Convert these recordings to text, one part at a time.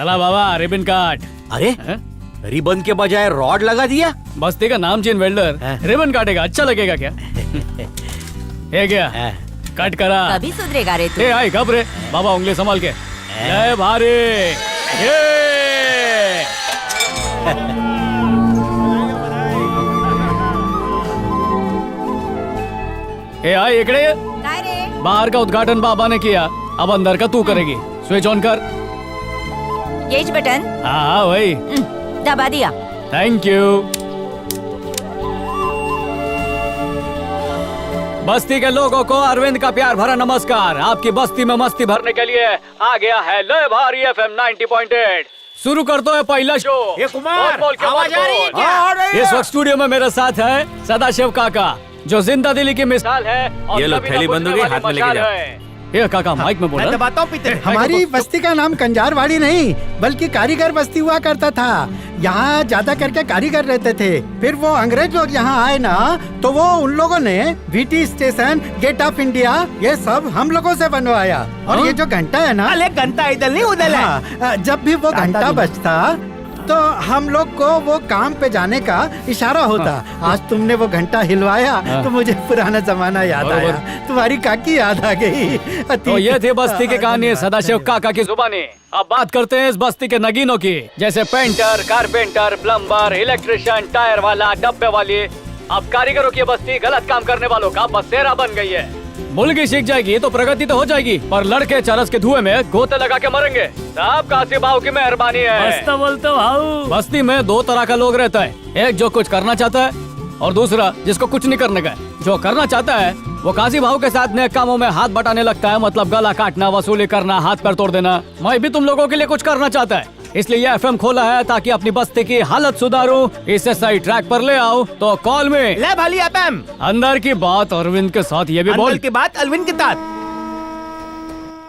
चला बाबा रिबन काट। अरे रिबन के बजाय रॉड लगा दिया। बस्ती का नामचीन वेल्डर रिबन काटेगा, अच्छा लगेगा क्या? ये क्या कट करा? कभी सुधरेगा रे तू। आई कब रे बाबा, उंगली संभाल के। जय भारी। आई इकडे। काय रे? बाहर का उद्घाटन बाबा ने किया, अब अंदर का तू करेगी। स्विच ऑन कर। येज बटन। हाँ वही। दबा दिया। Thank you. बस्ती के लोगों को अरविंद का प्यार भरा नमस्कार। आपकी बस्ती में मस्ती भरने के लिए आ गया है लय भारी FM 90.8। शुरू कर दो है पहला शो। ये कुमार, आवाज आ रही है क्या? इस वक्त स्टूडियो में मेरे साथ है सदाशिव काका, जो जिंदा दिली की मिसाल है। और ये लो थैली बंद हो गई, हाथ में लेके जाओ। ये काका माइक में बोला। हमारी बस्ती का नाम कंजारवाड़ी नहीं बल्कि कारीगर बस्ती हुआ करता था। यहाँ ज्यादा करके कारीगर रहते थे। फिर वो अंग्रेज लोग यहाँ आए ना, तो वो उन लोगों ने VT station, gate of India, ये सब हम लोगों से बनवाया। और ये जो घंटा है ना, अरे घंटा इधर नहीं उधर है। जब भी वो घंटा बजता तो हम लोग को वो काम पे जाने का इशारा होता। आज तुमने वो घंटा हिलवाया तो मुझे पुराना जमाना याद आया, तुम्हारी काकी याद आ गई। तो ये थी बस्ती की कहानी सदाशिव काका की जुबानी। अब बात करते हैं इस बस्ती के नगीनों की, जैसे painter, carpenter, plumber, electrician, tyre वाला, डब्बे वाली। अब कारीगरों की बस्ती गलत काम करने वालों का बसेरा बन गई है। मुल्की सीख जाएगी तो प्रगति तो हो जाएगी, पर लड़के चरस के धुएं में गोते लगा के मरेंगे। सब काशी भाव की मेहरबानी है। बोलते भाऊ। बस्ती में दो तरह का लोग रहता है, एक जो कुछ करना चाहता है और दूसरा जिसको कुछ नहीं करने का है। जो करना चाहता है वो काशी भाव के साथ नेक कामों में हाथ बटाने लगता है, मतलब गला काटना, वसूली करना, हाथ पैर तोड़ देना। मैं भी तुम लोगों के लिए कुछ करना चाहता है, इसलिए ये FM खोला है ताकि अपनी बस्ती की हालत सुधारूं, इसे सही ट्रैक पर ले आओ। तो कॉल में ले भाली FM। अंदर की बात अरविंद के साथ, ये भी बोल की बात अरविंद के साथ।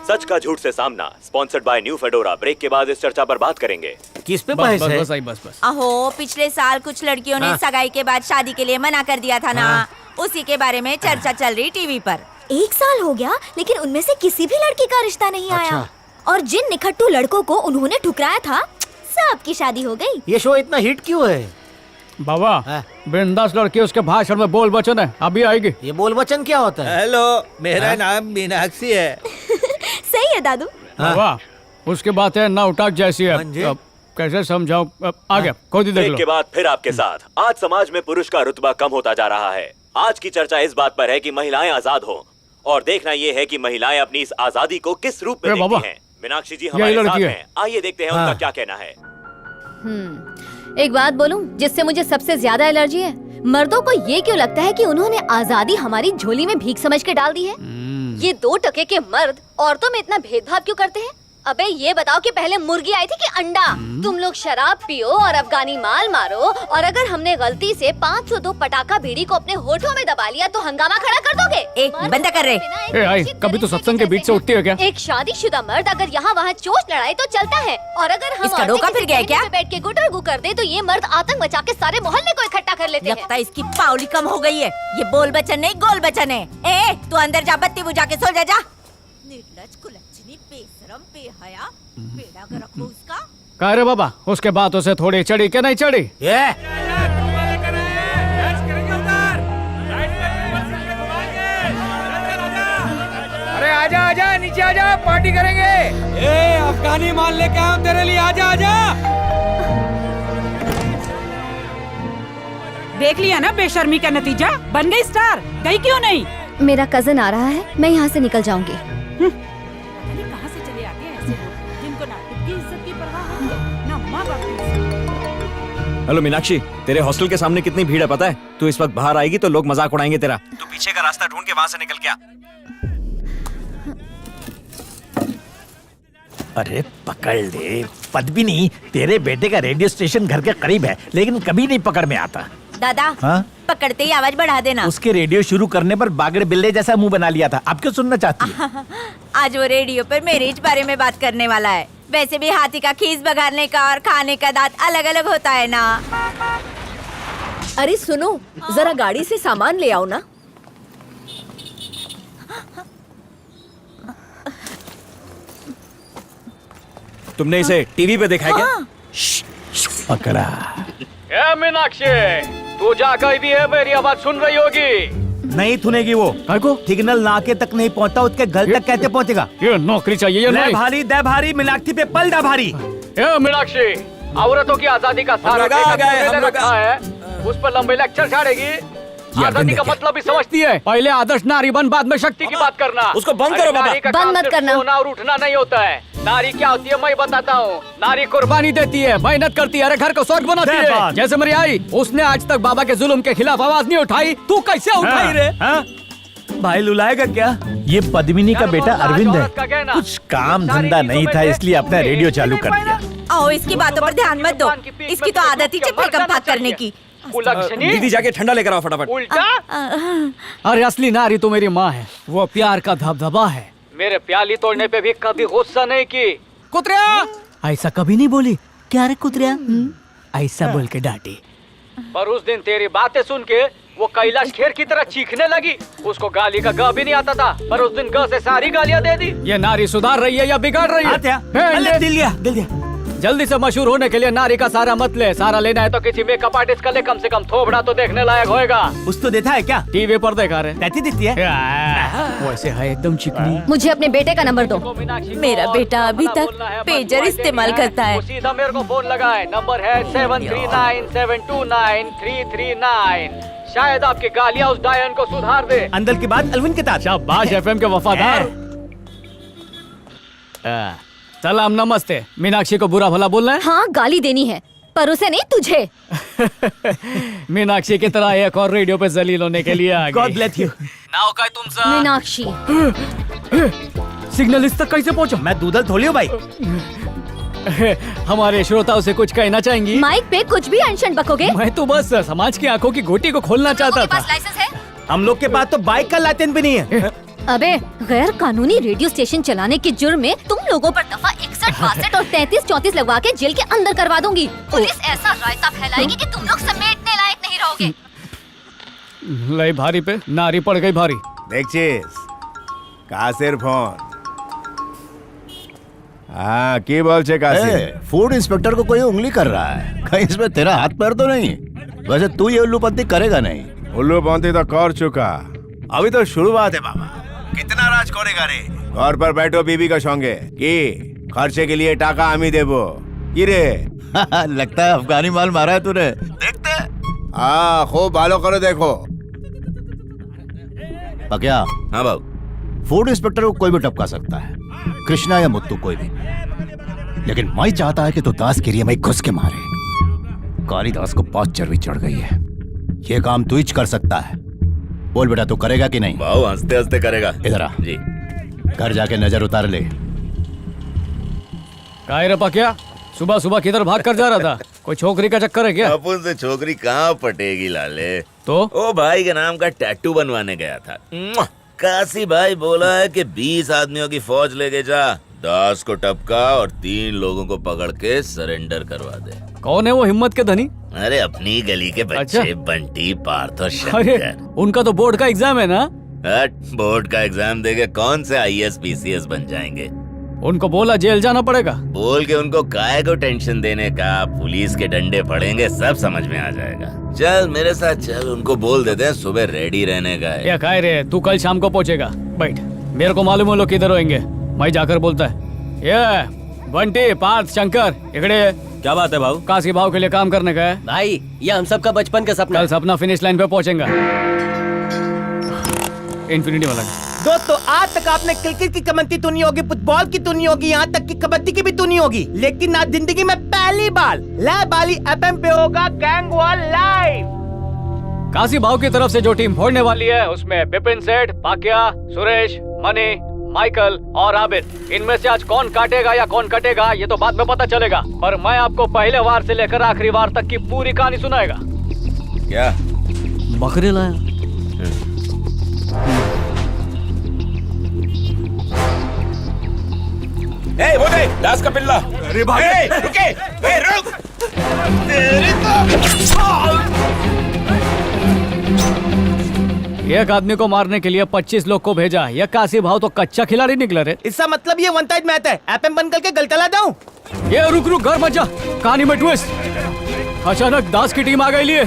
सच का झूठ से सामना, स्पॉन्सर्ड बाय न्यू फेडोरा। ब्रेक के बाद इस चर्चा पर बात करेंगे। किस पे बस बहस है? बस। अहो पिछले साल कुछ लड़कियों ने सगाई के बाद शादी के लिए मना कर दिया था ना, उसी के बारे में चर्चा चल रही टीवी पर। 1 साल हो गया लेकिन उनमें से किसी भी लड़की का रिश्ता नहीं आया। और जिन निखट्टू लड़कों को उन्होंने ठुकराया था, सबकी शादी हो गई। ये शो इतना हिट क्यों है? बाबा बिंदास लड़की, उसके भाषण में बोल वचन है, अभी आएगी। ये बोल वचन क्या होता है? हेलो, मेरा नाम मीनाक्षी है। सही है दादू। बाबा उसकी बातें नौटंक जैसी है, अब कैसे समझाऊं? आ गया, खुद ही देख ब्रेक लो। के बाद फिर आपके साथ। आज समाज में पुरुष का रुतबा कम होता जा रहा है। आज की चर्चा इस बात पर है कि महिलाएं आजाद हो, और देखना ये है कि महिलाएं अपनी इस आजादी को किस रूप में देखती हैं। मीनाक्षी जी हमारे साथ हैं, आइए देखते हैं उनका क्या कहना है। एक बात बोलूं जिससे मुझे सबसे ज्यादा एलर्जी है। मर्दों को ये क्यों लगता है कि उन्होंने आजादी हमारी झोली में भीख समझ के डाल दी है? ये 2 टके के मर्द औरतों में इतना भेदभाव क्यों करते हैं? अबे ये बताओ कि पहले मुर्गी आई थी कि अंडा? तुम लोग शराब पियो और अफगानी माल मारो, और अगर हमने गलती से 502 पटाखा बीड़ी को अपने होठों में दबा लिया तो हंगामा खड़ा कर दोगे? एक बंद कर रहे। कभी तो सत्संग के बीच से उठती है क्या? एक शादीशुदा मर्द अगर यहाँ वहाँ चोट लड़ाए तो चलता है, और अगर हम इसका डोका फिर गया है क्या? बैठ के गुटर गु कर दे तो ये मर्द आतंक मचा के सारे मोहल्ले को इकट्ठा कर लेते हैं। लगता है इसकी पावली कम हो गई है। ये बोल बचन नहीं गोल बचन है। ए तू अंदर जा, बत्ती बुझा के सो जा। निर्लज, कुलच्छनी, बेशरम, बेहया, बेड़ा कर रखो उसका। कह रे बाबा, उसके बातों से थोड़ी चढ़ी के नहीं चढ़ी? अरे आजा आजा, नीचे आजा, पार्टी करेंगे। ए अफगानी माल लेके आया हूं तेरे लिए, आजा आजा। देख लिया ना बेशर्मी का नतीजा, बन गई स्टार। गई क्यों नहीं? मेरा कजन आ रहा है, मैं यहाँ से निकल जाऊंगी। कहाँ से चले आते हैं ऐसे लोग जिनको ना खुद की इज्जत की परवाह है ना माँ बाप की इज्जत। हेलो मीनाक्षी, तेरे हॉस्टल के सामने कितनी भीड़ है पता है? तू इस वक्त बाहर आएगी तो लोग मजाक उड़ाएंगे तेरा। तू पीछे का रास्ता ढूंढ के वहाँ से निकल के आ। अरे पकड़ ले, पद्मिनी, तेरे बेटे का रेडियो स्टेशन घर के करीब है लेकिन कभी नहीं पकड़ में आता। दादा पकड़ते ही आवाज बढ़ा देना। उसके रेडियो शुरू करने पर बागड़ बिल्ले जैसा मुंह बना लिया था, अब क्यों सुनना चाहती है? आज वो रेडियो पर मेरे इस बारे में बात करने वाला है। वैसे भी हाथी का खीस बघारने का और खाने का दांत अलग अलग होता है ना। अरे सुनो, जरा गाड़ी से सामान ले आओ ना। तुमने इसे टीवी पे देखा है क्या? पकड़ा। ए मीनाक्षी, तू जा कहीं भी है, मेरी आवाज सुन रही होगी। नहीं सुनेगी वो। को सिग्नल नाके तक नहीं पहुंचा, उसके घर तक कैसे पहुंचेगा? ये नौकरी चाहिए, ये नहीं। भारी दे भारी, मीनाक्षी पे पल दा भारी। ए मीनाक्षी, औरतों की आजादी का सारा आ गए, ठेका हम लोग रखा है, उस पर लंबे लेक्चर झाड़ेगी। आजादी का मतलब भी समझती है। पहले आदर्श नारी बन, बाद में शक्ति की बात करना। उसको बंद करो बाबा। नारी का बंद काम मत सिर्फ करना। सोना और उठना नहीं होता है। नारी क्या होती है मैं बताता हूँ। नारी कुर्बानी देती है, मेहनत करती है, अरे घर को स्वर्ग बनाती है। जैसे मेरी आई, उसने आज तक बाबा के जुल्म के खिलाफ आवाज नहीं उठाई, तू कैसे उठाई रे? भाई लुलाएगा क्या? ये पद्मिनी का बेटा अरविंद है, कुछ काम धंधा नहीं था इसलिए अपना रेडियो चालू कर दिया। आओ, इसकी बातों पर ध्यान मत दो, इसकी तो आदत ही चप्पल करने की। दीदी जाके ठंडा लेकर आओ फटाफट। उल्टा? अरे असली नारी तो मेरी माँ है, वो प्यार का धबधबा है। मेरे प्याली तोड़ने पे भी कभी गुस्सा नहीं की। कुतरिया ऐसा कभी नहीं बोली। क्या रे कुतरिया, ऐसा बोल के डांटी। पर उस दिन तेरी बातें सुन के वो कैलाश खेर की तरह चीखने लगी। उसको गाली का ग भी नहीं आता था, पर उस दिन ग से सारी गालियां दे दी। ये नारी सुधार रही है या बिगाड़ रही है? दिल दिया। जल्दी से मशहूर होने के लिए नारी का सारा मत ले। सारा लेना है तो किसी मेकअप आर्टिस्ट का ले, कम से कम थोबड़ा तो देखने लायक होएगा। उस तो देखा है क्या? टीवी पर देखा रहे। कैसी दिखती है? वैसे है एकदम चिकनी। मुझे अपने बेटे का नंबर दो। मेरा बेटा अभी तक पेजर इस्तेमाल करता है। सीधा मेरे को फोन लगाए, नंबर है 7397293339। शायद आपकी गालियाँ उस डायन को सुधार दे। अंदर की बात अलविन के साथ। शाबाश एफएम के वफादार। सलाम नमस्ते। मीनाक्षी को बुरा भला बोलना है? हाँ, गाली देनी है, पर उसे नहीं, तुझे। मीनाक्षी की तरह एक और रेडियो पे जलील होने के लिए आ गई। God bless you। नाव का तुमसा मीनाक्षी, सिग्नल इस तक कैसे पहुंचा? मैं दूधल थोड़ी हूँ भाई। हमारे श्रोताओं से कुछ कहना चाहेंगी? माइक पे कुछ भी अनशन बकोगे? मैं तो बस समाज की आंखों की गोटी को खोलना चाहता था। लाइसेंस है? हम लोग के पास तो बाइक का लाइसेंस भी नहीं है। अबे, गैर कानूनी रेडियो स्टेशन चलाने के जुर्म में तुम लोगों पर दफा 61, 62 और 33, 34 लगवा के जेल के अंदर करवा दूंगी। पुलिस ऐसा रायता फैलाएगी कि तुम लोग समेटने लायक नहीं रहोगे। लई भारी पे नारी पड़ गई भारी। देखिस कासिर फोन। हाँ की बोल छे कासिर? फूड इंस्पेक्टर को कोई उंगली कर रहा है, कहीं इसमें तेरा हाथ पैर तो नहीं? वैसे तू ये उल्लूपंती करेगा नहीं? उल्लूपंती तो कर चुका, अभी तो शुरुआत है बाबा। कितना राज करेगा रे? घर पर बैठो बीबी का संगे की खर्चे के लिए टाका हमी देबो की रे। लगता है अफगानी माल मारा है तूने। देखते हाँ खूब बालो करो देखो। पक्या? हाँ बाबू। फूड इंस्पेक्टर को कोई भी टपका सकता है, कृष्णा या मुत्तू कोई भी, लेकिन मैं चाहता है कि तू दास के लिए मैं घुस के मारे। कालिदास को 5 चर्बी चढ़ गई है, ये काम तू ही कर सकता है। बोल बेटा, तू करेगा कि नहीं? बाबू हंसते हंसते करेगा। इधर आ जी। घर जाके नजर उतार ले। काय रे पक्या, सुबह सुबह किधर भाग कर जा रहा था? कोई छोकरी का चक्कर है क्या? अपन से छोकरी कहाँ पटेगी लाले। तो ओ भाई के नाम का टैटू बनवाने गया था। काशी भाई बोला है कि 20 आदमियों की फौज लेके जा, 10 को टपका और 3 लोगों को पकड़ के सरेंडर करवा दे। कौन है वो हिम्मत के धनी? अरे अपनी गली के बच्चे। अच्छा? बंटी, पार्थ और अरे शंकर। उनका तो बोर्ड का एग्जाम है ना? हट, बोर्ड का एग्जाम देके कौन से IAS PCS बन जाएंगे? उनको बोला जेल जाना पड़ेगा। बोल के उनको काहे को टेंशन देने का, पुलिस के डंडे पड़ेंगे, सब समझ में आ जाएगा। चल मेरे साथ चल, उनको बोल देते हैं सुबह रेडी रहने का है। या काय रे, तू कल शाम को पहुंचेगा। बैठ, मेरे को मालूम है लोग किधर होंगे, मैं जाकर बोलता है। ये बंटी, पार्थ, शंकर, इकड़े। क्या बात है भाऊ? काशी भाव के लिए काम करने का है भाई, ये हम सब का बचपन का सपना। कल सपना फिनिश लाइन पे पहुंचेगा। इन्फिनिटी वाला। दोस्तों, आज तक आपने क्रिकेट की कमेंट्री सुनी होगी, फुटबॉल की सुनी होगी, यहाँ तक कि कबड्डी की भी सुनी होगी, लेकिन आज जिंदगी में पहली बार लाइव वाली FM पे होगा गैंग वॉर लाइव। काशी भाव की तरफ से जो टीम फोड़ने वाली है उसमें बिपिन सेठ, पाकिया, सुरेश, मनी, माइकल और आबिद। इनमें से आज कौन काटेगा या कौन कटेगा ये तो बाद में पता चलेगा, पर मैं आपको पहले वार से लेकर आखिरी वार तक की पूरी कहानी सुनाएगा। क्या बकरे लाया? ए वो देख, दास का पिल्ला। अरे भाई रुके, रुक। तेरी तो एक आदमी को मारने के लिए 25 लोग को भेजा। ये काशी भाव तो कच्चा खिलाड़ी निकला रे। इसका मतलब ये वन साइड मैच है। एफएम बंद करके गलतला जाऊं? ये रुक घर मत जा। कहानी में ट्विस्ट। अचानक दास की टीम आ गई लिए।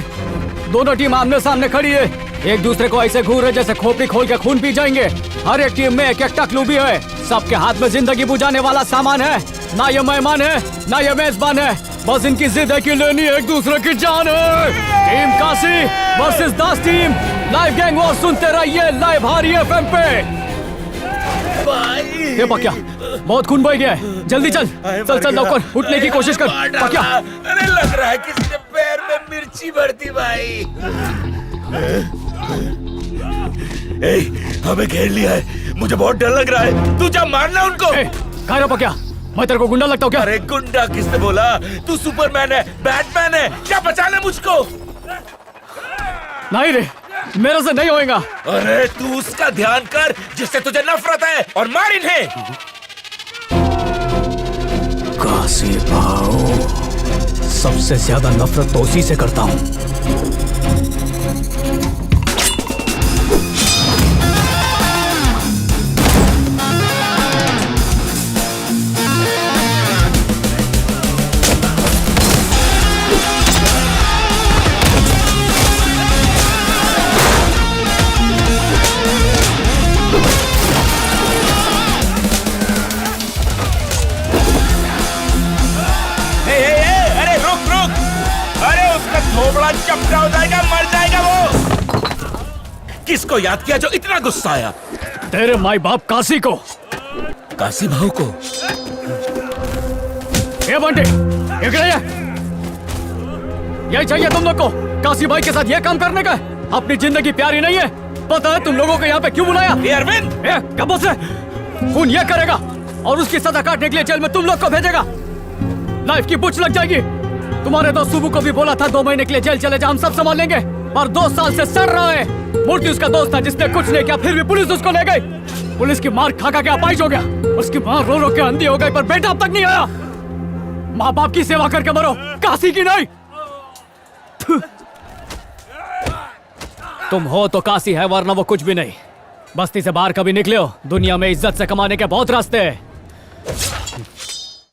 दोनों टीम आमने सामने खड़ी है। एक दूसरे को ऐसे घूर रहे जैसे खोपड़ी खोल के खून पी जाएंगे। हर एक टीम में एक एक टकलू भी है। सबके हाथ में जिंदगी बुझाने वाला सामान है। ना ये मेहमान है ना ये मेजबान है। बस इनकी जिद है कि लेनी एक दूसरे की जान है। टीम काशी वर्सेस दास टीम। लाइव गैंग वॉर सुनते रहिए लाइव हारी एफएम पे। ये पक्या बहुत खून बह गया है। जल्दी चल चल चल लौकर उठने की कोशिश कर पक्या। अरे लग रहा है किसी ने पैर में मिर्ची भर दी भाई। हमें घेर लिया है। मुझे बहुत डर लग रहा है। तू जा मारना उनको। कह रहा पक्या मैं तेरे को गुंडा लगता हूँ क्या? अरे गुंडा किसने बोला? तू सुपरमैन है, बैटमैन है। क्या बचा ले मुझको? नहीं रे मेरे से नहीं होएगा। अरे तू उसका ध्यान कर जिससे तुझे नफरत है और मार इन्हें। काशी भाव सबसे ज्यादा नफरत तो उसी से करता हूँ। थोबड़ा चपटा हो जाएगा, मर जाएगा वो। किसको याद किया जो इतना गुस्सा आया? तेरे माई बाप काशी को। काशी भाव को? ये बंटे यही चाहिए तुम लोग को? काशी भाई के साथ ये काम करने का? अपनी जिंदगी प्यारी नहीं है? पता है तुम लोगों को यहाँ पे क्यों बुलाया? अरविंद कब से खून ये करेगा और उसकी सजा काटने के लिए जेल में तुम लोग को भेजेगा। लाइफ की बुच लग जाएगी। तुम्हारे दोस्त सुबह को भी बोला था 2 महीने के लिए जेल चले जा, हम सब संभाल लेंगे। पर 2 साल से सड़ रहा है। मूर्ति उसका दोस्त था जिसने कुछ नहीं किया, फिर भी पुलिस उसको ले गई। पुलिस की मार खा खा के अपाहिज हो गया। उसकी मां रो रो के अंधी हो गई, पर बेटा अब तक नहीं आया। माँ बाप की सेवा करके मरो, काशी की नहीं। तुम हो तो काशी है, वरना वो कुछ भी नहीं। बस्ती से बाहर कभी निकले हो? दुनिया में इज्जत से कमाने के बहुत रास्ते हैं।